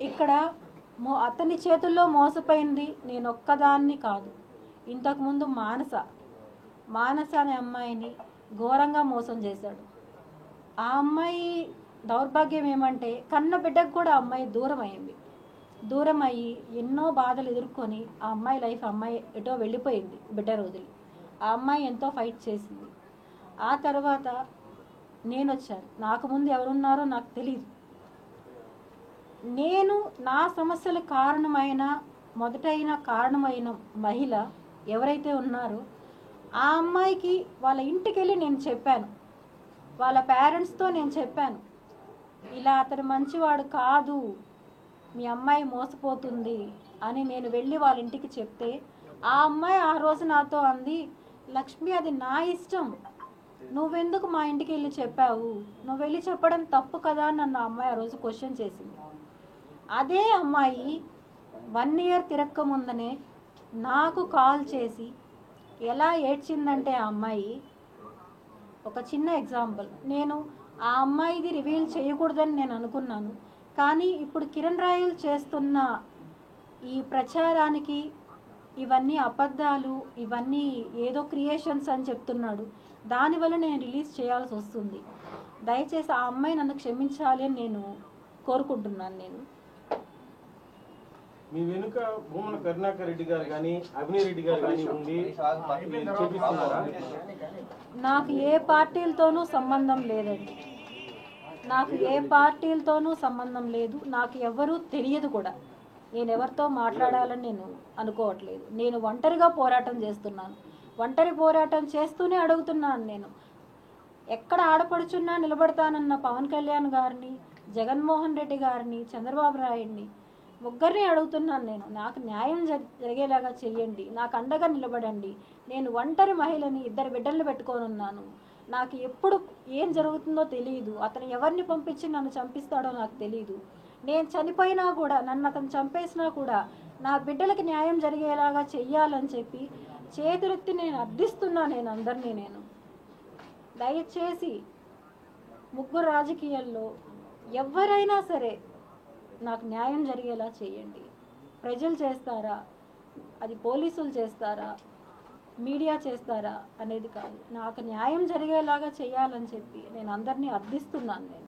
ఇక్కడ అతని చేతుల్లో మోసపోయింది నేను ఒక్కదాన్ని కాదు. ఇంతకుముందు మానస అనే అమ్మాయిని ఘోరంగా మోసం చేశాడు. ఆ అమ్మాయి దౌర్భాగ్యం ఏమంటే కన్న బిడ్డకు కూడా ఆ అమ్మాయి దూరం అయ్యి ఎన్నో బాధలు ఎదుర్కొని ఆ అమ్మాయి లైఫ్ అమ్మాయి ఎటో వెళ్ళిపోయింది. బిడ్డ రోజులు ఆ అమ్మాయి ఎంతో ఫైట్ చేసింది. ఆ తర్వాత నేను వచ్చాను. నాకు ముందు ఎవరున్నారో నాకు తెలియదు. నేను నా సమస్యల మొదటైన కారణమైన మహిళ ఎవరైతే ఉన్నారో ఆ అమ్మాయికి వాళ్ళ ఇంటికి వెళ్ళి నేను చెప్పాను. వాళ్ళ పేరెంట్స్తో నేను చెప్పాను, ఇలా అతను మంచివాడు కాదు, మీ అమ్మాయి మోసపోతుంది అని నేను వెళ్ళి వాళ్ళ ఇంటికి చెప్తే ఆ అమ్మాయి ఆ రోజు నాతో అంది, లక్ష్మి అది నా ఇష్టం, నువ్వెందుకు మా ఇంటికి వెళ్ళి చెప్పావు, నువ్వు వెళ్ళి చెప్పడం తప్పు కదా అని నన్ను ఆ అమ్మాయి ఆ రోజు క్వశ్చన్ చేసింది. అదే అమ్మాయి 1 year తిరక్క ముందనే నాకు కాల్ చేసి ఎలా ఏడ్చిందంటే ఆ అమ్మాయి, ఒక చిన్న ఎగ్జాంపుల్, నేను ఆ అమ్మాయిది రివీల్ చేయకూడదని నేను అనుకున్నాను. కానీ ఇప్పుడు కిరణ్ రాయల్ చేస్తున్న ఈ ప్రచారానికి ఇవన్నీ అబద్ధాలు, ఇవన్నీ ఏదో క్రియేషన్స్ అని చెప్తున్నాడు. దానివల్ల నేను రిలీజ్ చేయాల్సి వస్తుంది. దయచేసి ఆ అమ్మాయి నన్ను క్షమించాలి అని నేను కోరుకుంటున్నాను. నేను మీ వెనుక భూమన కరుణాకర్ రెడ్డి గారు కానీ అభినయ్ రెడ్డి గారు కానీ ఉండి నాకు ఏ పార్టీలతోనూ సంబంధం లేదండి. నాకు ఏ పార్టీలతోనూ సంబంధం లేదు. నాకు ఎవరూ తెలియదు కూడా. నేను ఎవరితో మాట్లాడాలని నేను అనుకోవట్లేదు. నేను ఒంటరిగా పోరాటం చేస్తున్నాను. ఒంటరి పోరాటం చేస్తూనే అడుగుతున్నాను. నేను ఎక్కడ ఆడపడుచున్నా నిలబడతానన్న పవన్ కళ్యాణ్ గారిని, జగన్మోహన్ రెడ్డి గారిని, చంద్రబాబు నాయుడిని ముగ్గురిని అడుగుతున్నాను. నేను నాకు న్యాయం జరిగేలాగా చెయ్యండి, నాకు అండగా నిలబడండి. నేను ఒంటరి మహిళని, 2 బిడ్డలను పెట్టుకొని ఉన్నాను. నాకు ఎప్పుడు ఏం జరుగుతుందో తెలియదు. అతను ఎవరిని పంపించి నన్ను చంపిస్తాడో నాకు తెలియదు. నేను చనిపోయినా కూడా, నన్ను అతను చంపేసినా కూడా నా బిడ్డలకి న్యాయం జరిగేలాగా చెయ్యాలని చెప్పి చేతులెత్తి నేను అర్థిస్తున్నా. నేను అందరినీ నేను దయచేసి ముగ్గురు రాజకీయాల్లో ఎవరైనా సరే నాకు న్యాయం జరిగేలా చేయండి. ప్రజలు చేస్తారా, అది పోలీసులు చేస్తారా, మీడియా చేస్తారా అనేది కాదు, నాకు న్యాయం జరిగేలాగా చేయాలని చెప్పి నేను అందరినీ అర్థిస్తున్నాను. నేను